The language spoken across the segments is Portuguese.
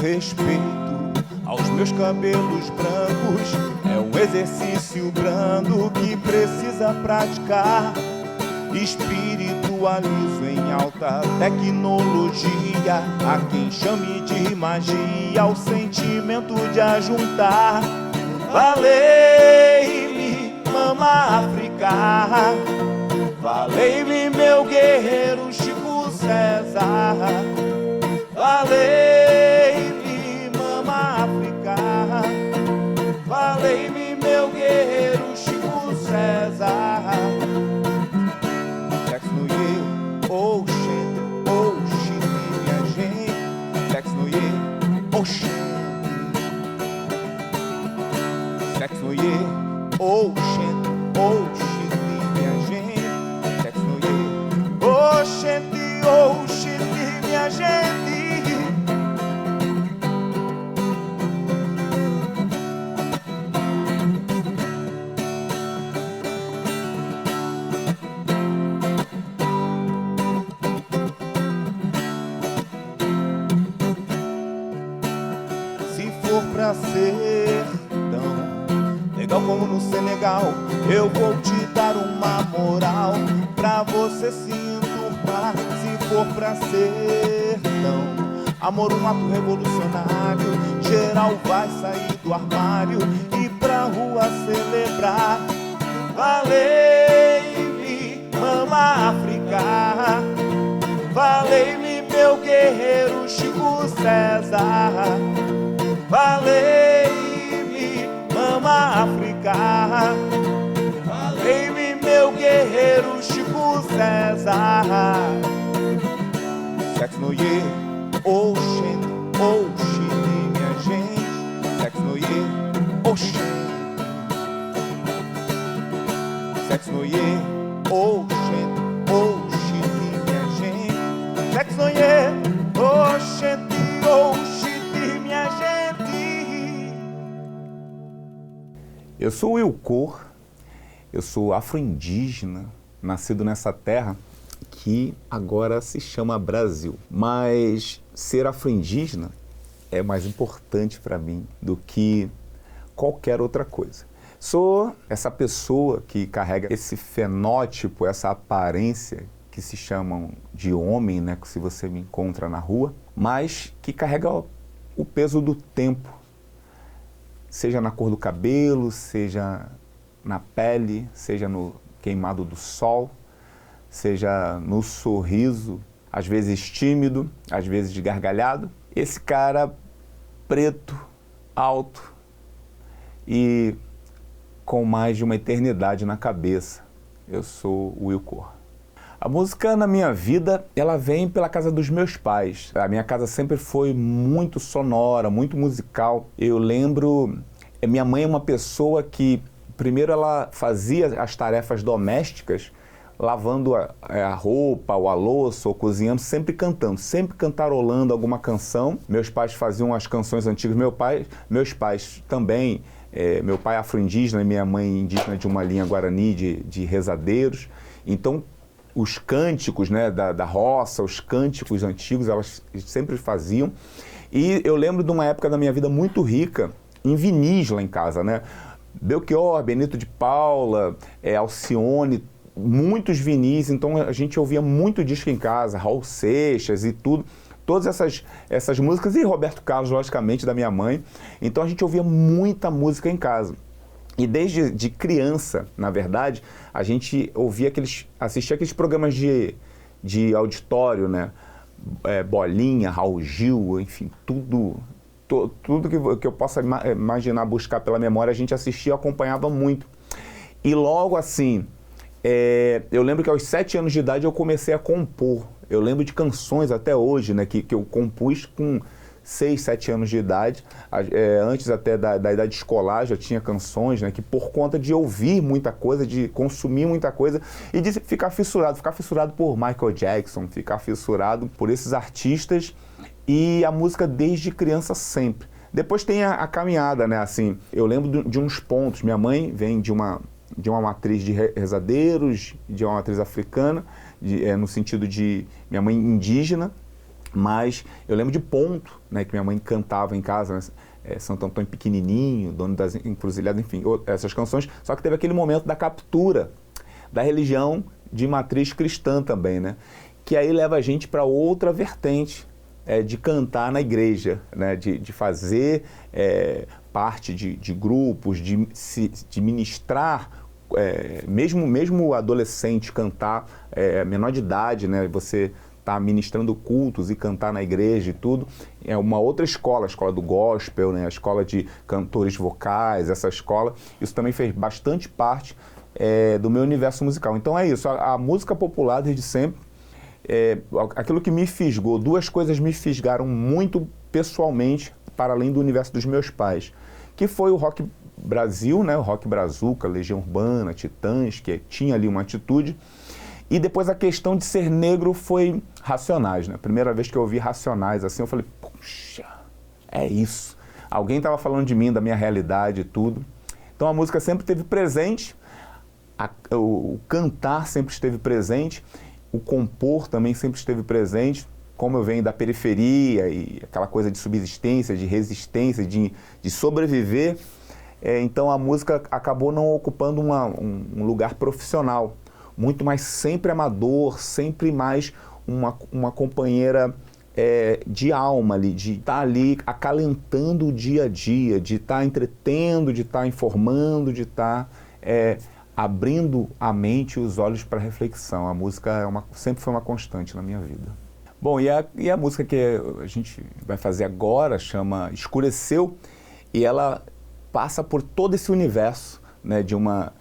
Respeito aos meus cabelos brancos é um exercício brando que precisa praticar. Espiritualizo em alta tecnologia a quem chame de magia o sentimento de ajuntar. Valei-me, mama África, valei-me, meu guerreiro Chico César, valei-me, mama África, valei-me, meu guerreiro Chico César. Sex no ye, oh shit, minha gente. Sex no ye, oh shit. Sex no ye, oh shit, minha gente. Sex no ye, oh shit, minha gente. Pra ser tão legal como no Senegal, eu vou te dar uma moral pra você se enturmar. Se for pra ser tão amor, um ato revolucionário, geral vai sair do armário e pra rua celebrar. Valei-me, mama África, valei-me, meu guerreiro Chico César, valei-me, mama África, valei-me, meu guerreiro Chico César. Sex no ye, oh shit, minha gente. Sex no ye, oh shit. Sex no ye, oh shit, minha gente. Sex no ye, oh shit, minha gente. Eu sou Will Cor, eu sou afro-indígena, nascido nessa terra que agora se chama Brasil. Mas ser afro-indígena é mais importante para mim do que qualquer outra coisa. Sou essa pessoa que carrega esse fenótipo, essa aparência que se chamam de homem, né, que se você me encontra na rua, mas que carrega o peso do tempo, seja na cor do cabelo, seja na pele, seja no queimado do sol, seja no sorriso, às vezes tímido, às vezes gargalhado. Esse cara preto, alto e com mais de uma eternidade na cabeça. Eu sou o Will Cor. A música na minha vida, ela vem pela casa dos meus pais. A minha casa sempre foi muito sonora, muito musical. Eu lembro, minha mãe é uma pessoa que, primeiro ela fazia as tarefas domésticas, lavando a roupa, ou a louça, ou cozinhando, sempre cantando, sempre cantarolando alguma canção. Meus pais faziam as canções antigas, meus pais também, meu pai afro-indígena e minha mãe indígena de uma linha guarani de rezadeiros. Então, os cânticos, né, da roça, os cânticos antigos, elas sempre faziam. E eu lembro de uma época da minha vida muito rica em vinis lá em casa, né? Belchior, Benito de Paula, Alcione, muitos vinis. Então a gente ouvia muito disco em casa, Raul Seixas e tudo. Todas essas músicas, e Roberto Carlos, logicamente, da minha mãe. Então a gente ouvia muita música em casa. E desde criança, na verdade, a gente assistia aqueles programas de auditório, né? Bolinha, Raul Gil, enfim, tudo que eu possa imaginar, buscar pela memória, a gente assistia e acompanhava muito. E logo assim, eu lembro que aos 7 anos de idade eu comecei a compor. Eu lembro de canções até hoje, né, que eu compus com 6, 7 anos de idade. Antes até da idade escolar já tinha canções, né, que por conta de ouvir muita coisa, de consumir muita coisa e de ficar fissurado por Michael Jackson, ficar fissurado por esses artistas e a música desde criança sempre. Depois tem a caminhada, né, assim, eu lembro de uns pontos. Minha mãe vem de uma matriz de rezadeiros, de uma matriz africana, no sentido de minha mãe indígena, mas eu lembro de ponto, né, que minha mãe cantava em casa, né, Santo Antônio Pequenininho, Dono das Encruzilhadas, enfim, essas canções, só que teve aquele momento da captura da religião de matriz cristã também, né, que aí leva a gente para outra vertente, de cantar na igreja, né, de fazer parte de grupos, de ministrar, mesmo adolescente cantar, menor de idade, né, você tá ministrando cultos e cantar na igreja e tudo, é uma outra escola, a escola do gospel, né, a escola de cantores vocais, essa escola, isso também fez bastante parte do meu universo musical. Então é isso, a música popular desde sempre, aquilo que me fisgou, duas coisas me fisgaram muito pessoalmente, para além do universo dos meus pais, que foi o rock Brasil, né, o rock brazuca, Legião Urbana, Titãs, que tinha ali uma atitude, e depois a questão de ser negro foi Racionais, né, primeira vez que eu ouvi Racionais, assim, eu falei, puxa, é isso, alguém estava falando de mim, da minha realidade e tudo, então a música sempre esteve presente, o cantar sempre esteve presente, o compor também sempre esteve presente, como eu venho da periferia e aquela coisa de subsistência, de resistência, de sobreviver, então a música acabou não ocupando um lugar profissional, muito mais sempre amador, sempre mais uma companheira de alma ali, de estar ali acalentando o dia a dia, de estar entretendo, de estar informando, de estar abrindo a mente e os olhos para a reflexão. A música sempre foi uma constante na minha vida. Bom, e a música que a gente vai fazer agora chama Escureceu, e ela passa por todo esse universo, né, de uma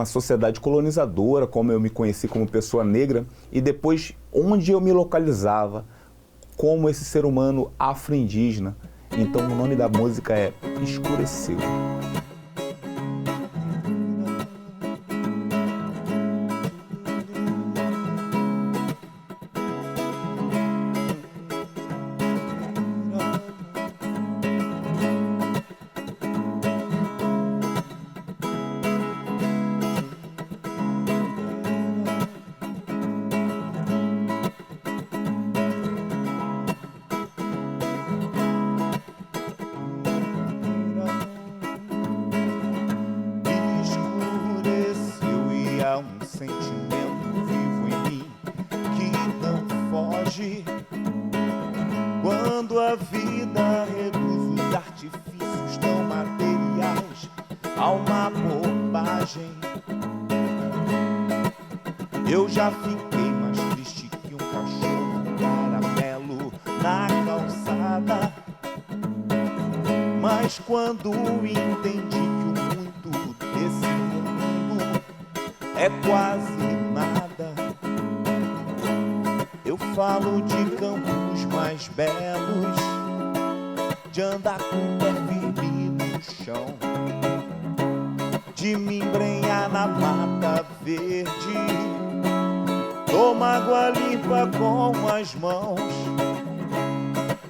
sociedade colonizadora, como eu me conheci como pessoa negra, e depois onde eu me localizava como esse ser humano afro-indígena. Então o nome da música é Escureceu. Sentimento vivo em mim que não foge quando a vida reduz os artifícios tão materiais a uma bobagem. Eu já fiquei mais triste que um cachorro caramelo na calçada, mas quando entendi que o muito desse mundo é quase nada, eu falo de campos mais belos, de andar com o pé firme no chão, de me embrenhar na mata verde, tomar água limpa com as mãos.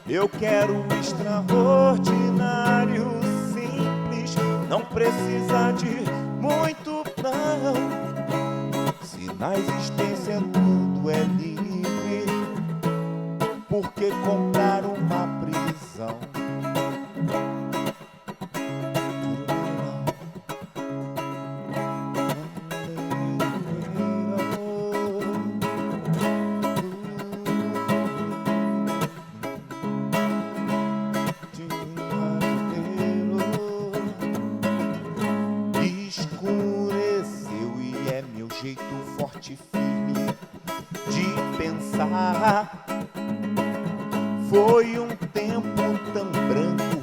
Eu quero o extraordinário, simples, não precisa de muito não. Se na existência tudo é livre, por que comprar uma prisão? Escureceu e é meu jeito forte e firme de pensar. Foi um tempo tão branco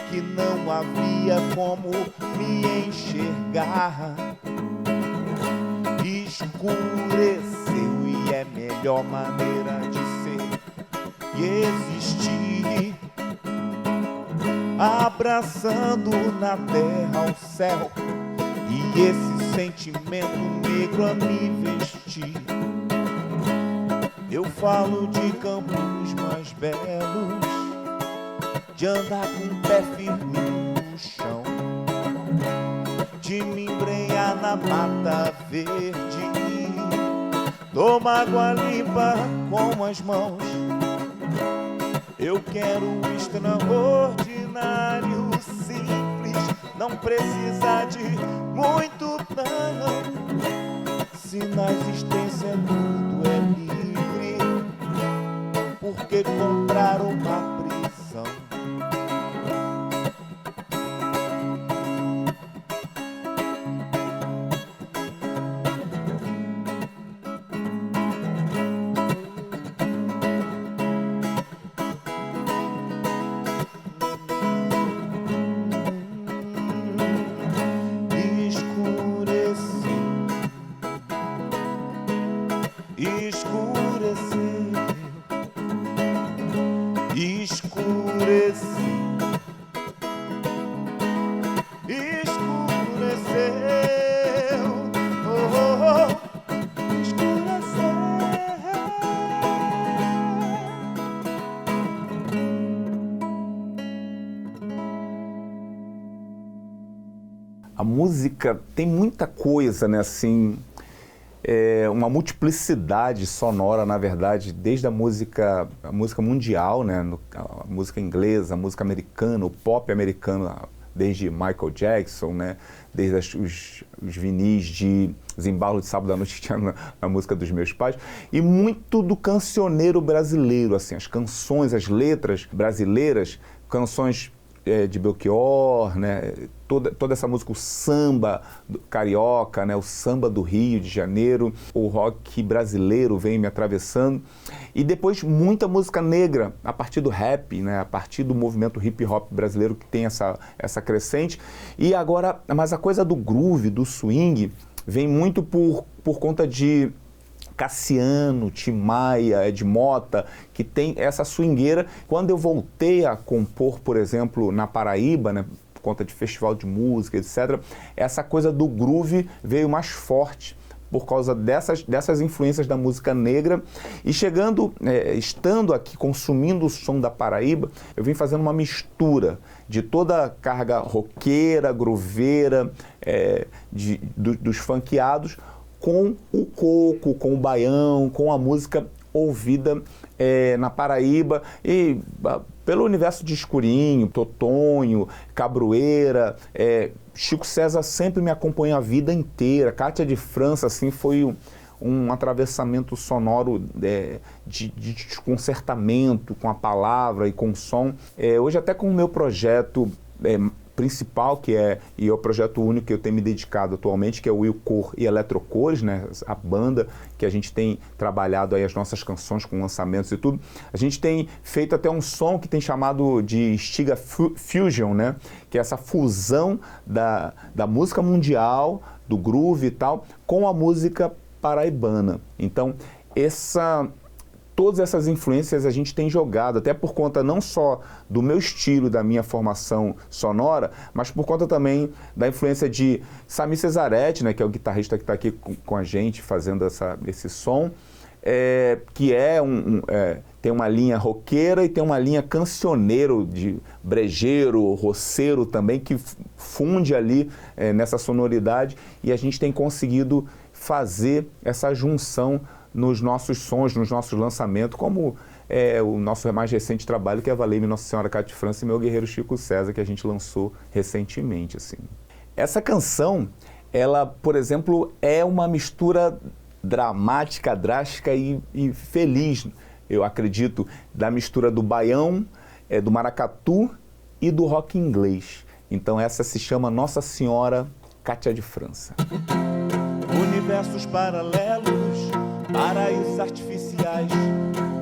que não havia como me enxergar. Escureceu e é melhor maneira de ser existir, abraçando na terra ao céu, e esse sentimento negro a me vestir. Eu falo de campos mais belos, de andar com o pé firme no chão, de me embrenhar na mata verde, tomar água limpa com as mãos. Eu quero um extraordinário, simples, não precisa de muito não. Se na existência tudo é livre, por que comprar uma prisão? A música tem muita coisa, né, assim, uma multiplicidade sonora, na verdade, desde a música mundial, né, a música inglesa, a música americana, o pop americano, desde Michael Jackson, né, desde os vinis de Zimbalo de Sábado à Noite que tinha na música dos meus pais, e muito do cancioneiro brasileiro, assim, as canções, as letras brasileiras, canções de Belchior, né, toda essa música, o samba carioca, né, o samba do Rio de Janeiro, o rock brasileiro vem me atravessando, e depois muita música negra, a partir do rap, né, a partir do movimento hip hop brasileiro que tem essa crescente, e agora, mas a coisa do groove, do swing, vem muito por conta de Cassiano, Tim Maia, Ed Mota, que tem essa swingueira. Quando eu voltei a compor, por exemplo, na Paraíba, né, por conta de festival de música, etc., essa coisa do groove veio mais forte por causa dessas influências da música negra. E estando aqui, consumindo o som da Paraíba, eu vim fazendo uma mistura de toda a carga roqueira, grooveira, dos funkeados, com o coco, com o baião, com a música ouvida na Paraíba e pelo universo de Escurinho, Totonho, Cabroeira. Chico César sempre me acompanhou a vida inteira. Cátia de França, assim, foi um atravessamento sonoro de desconcertamento com a palavra e com o som. Hoje até com o meu projeto principal, e é o projeto único que eu tenho me dedicado atualmente, que é o Will Cor e Eletrocores, né, a banda que a gente tem trabalhado aí as nossas canções com lançamentos e tudo. A gente tem feito até um som que tem chamado de Stiga Fusion, né, que é essa fusão da música mundial, do groove e tal, com a música paraibana. Então, todas essas influências a gente tem jogado, até por conta não só do meu estilo, da minha formação sonora, mas por conta também da influência de Sami Cesarete, né, que é o guitarrista que está aqui com a gente fazendo esse som, que tem uma linha roqueira e tem uma linha cancioneiro, de brejeiro, roceiro também, que funde ali nessa sonoridade, e a gente tem conseguido fazer essa junção nos nossos sons, nos nossos lançamentos, como o nosso mais recente trabalho, que é Valei-me Nossa Senhora Cátia de França e Meu Guerreiro Chico César, que a gente lançou recentemente, assim. Essa canção, ela, por exemplo, é uma mistura dramática, drástica e feliz, eu acredito, da mistura do baião, do maracatu e do rock inglês. Então essa se chama Nossa Senhora Cátia de França. Universos paralelos, paraísos artificiais,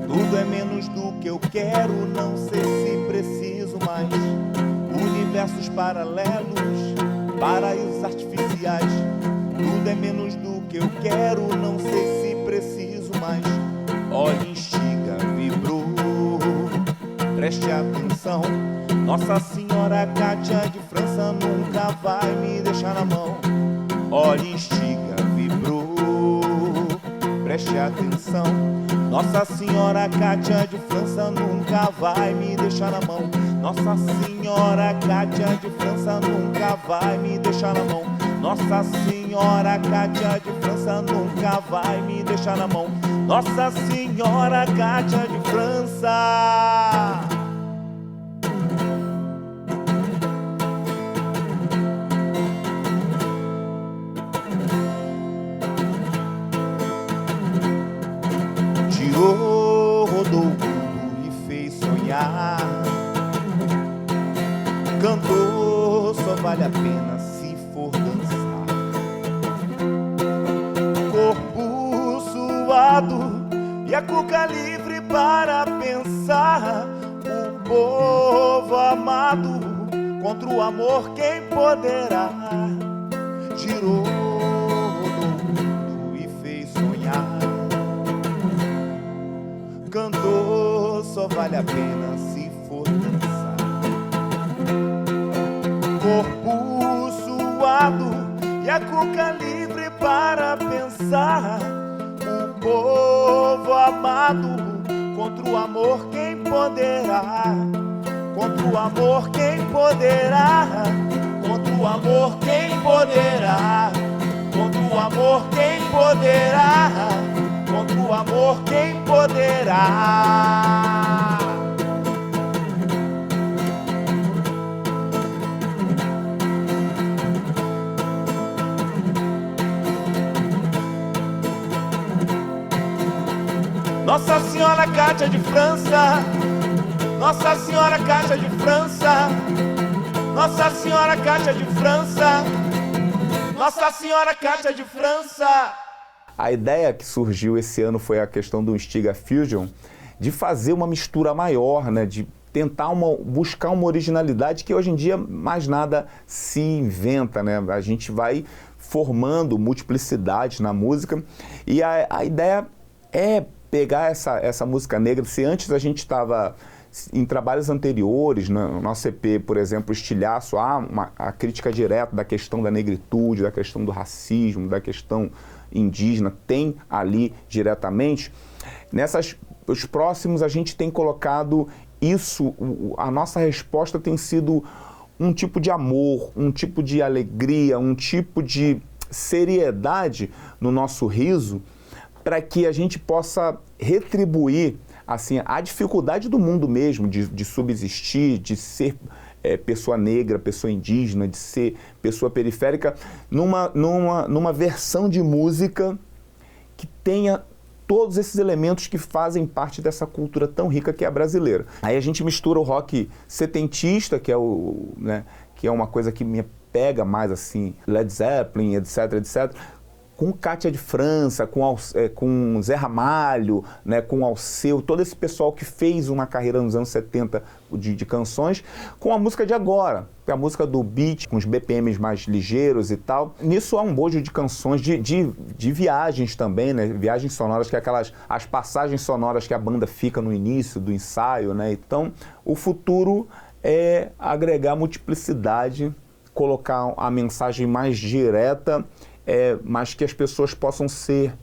tudo é menos do que eu quero, não sei se preciso mais. Universos paralelos, paraísos artificiais, tudo é menos do que eu quero, não sei se preciso mais. Olha, instiga, vibrou, preste atenção. Nossa Senhora Cátia de França nunca vai me deixar na mão. Olha, instiga, vibrou, preste atenção. Nossa Senhora Cátia de França nunca vai me deixar na mão. Nossa Senhora Cátia de França nunca vai me deixar na mão. Nossa Senhora Cátia de França nunca vai me deixar na mão. Nossa Senhora Cátia de França. Tirou, rodou o mundo e fez sonhar. Cantor, só vale a pena se for dançar. Corpo suado e a cuca livre para pensar. O povo amado, contra o amor quem poderá? Girou, rodou o mundo e fez sonhar. Cantor, só vale a pena se for dançar. Corpo suado e a cuca livre para pensar. O povo amado, contra o amor quem poderá? Contra o amor quem poderá? Contra o amor quem poderá? Contra o amor quem poderá? Contra o amor quem poderá? Nossa Senhora Cátia de França, Nossa Senhora Cátia de França, Nossa Senhora Cátia de França, Nossa Senhora Cátia de França. A ideia que surgiu esse ano foi a questão do Instiga Fusion, de fazer uma mistura maior, né, de tentar buscar uma originalidade que hoje em dia mais nada se inventa, né? A gente vai formando multiplicidade na música e a ideia é pegar essa música negra. Se antes a gente estava em trabalhos anteriores, no nosso EP, por exemplo, Estilhaço, há a crítica direta da questão da negritude, da questão do racismo, da questão indígena, tem ali diretamente. Os próximos a gente tem colocado isso, a nossa resposta tem sido um tipo de amor, um tipo de alegria, um tipo de seriedade no nosso riso, para que a gente possa retribuir assim, a dificuldade do mundo mesmo de subsistir, de ser pessoa negra, pessoa indígena, de ser pessoa periférica, numa versão de música que tenha todos esses elementos que fazem parte dessa cultura tão rica que é a brasileira. Aí a gente mistura o rock setentista, que é uma coisa que me pega mais assim, Led Zeppelin, etc, etc, com Cátia de França, com Zé Ramalho, né, com Alceu, todo esse pessoal que fez uma carreira nos anos 70 de canções, com a música de agora, que é a música do beat, com os BPMs mais ligeiros e tal. Nisso há um bojo de canções, de viagens também, né, viagens sonoras, que é as passagens sonoras que a banda fica no início do ensaio, né. Então, o futuro é agregar multiplicidade, colocar a mensagem mais direta, mas que as pessoas possam ser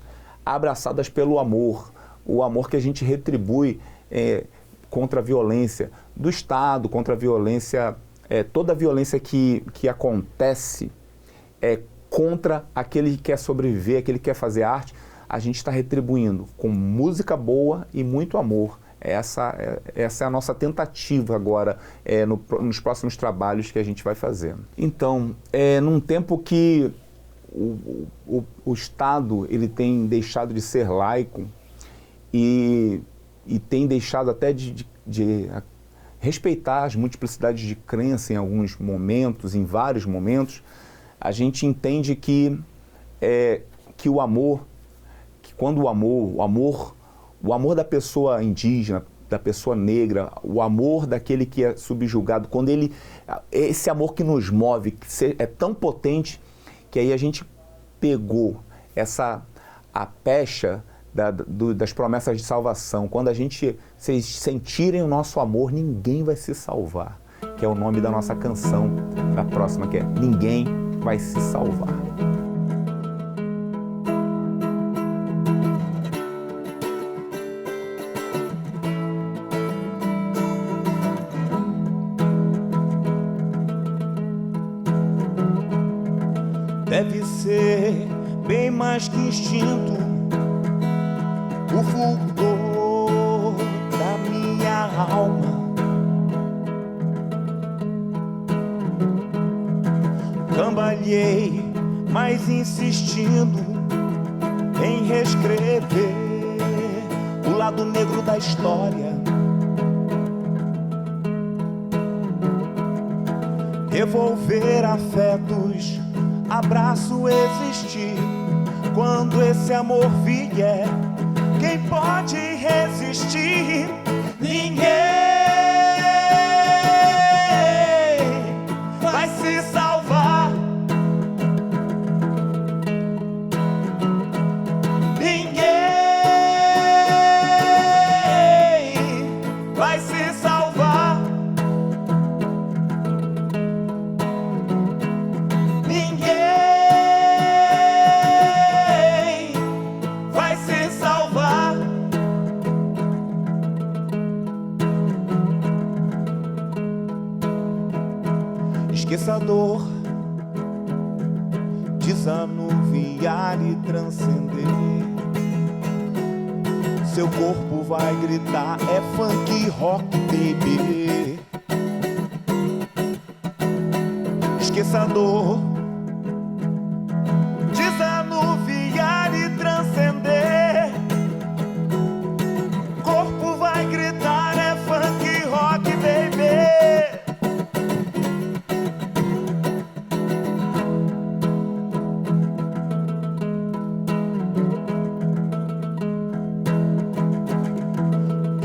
abraçadas pelo amor, o amor que a gente retribui contra a violência do Estado, contra a violência, toda a violência que acontece contra aquele que quer sobreviver, aquele que quer fazer arte, a gente está retribuindo com música boa e muito amor. Essa é a nossa tentativa agora nos próximos trabalhos que a gente vai fazer. Então, num tempo que o Estado ele tem deixado de ser laico e tem deixado até de respeitar as multiplicidades de crença em alguns momentos, em vários momentos, a gente entende que o amor, que quando o amor da pessoa indígena, da pessoa negra, o amor daquele que é subjugado, quando esse amor que nos move, que é tão potente, que aí a gente pegou a pecha das promessas de salvação. Quando vocês sentirem o nosso amor, ninguém vai se salvar. Que é o nome da nossa canção, da próxima, que é Ninguém Vai Se Salvar. Deve ser bem mais que instinto, o fulgor da minha alma. Cambaleei, mas insistindo em reescrever o lado negro da história. Revolver afetos, abraço existir. Quando esse amor vier, quem pode resistir? Ninguém vai se salvar. Ninguém vai se salvar. Esqueça a dor, desanuviar e transcender. Seu corpo vai gritar, é funk rock, baby. Esqueça a dor, desanuviar e transcender. Corpo vai gritar, é funk rock, baby.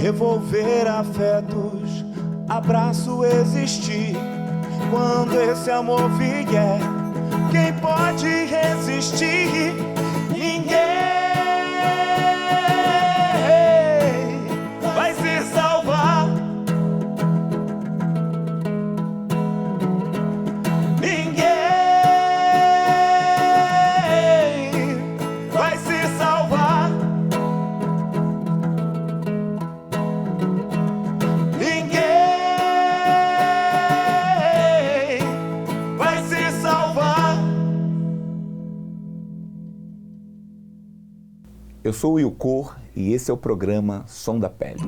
Revolver afetos, abraço existir. Quando esse amor vier, quem pode resistir? Ninguém vai se salvar. Ninguém vai se salvar. Eu sou o Will Cor e esse é o programa Som da Pele.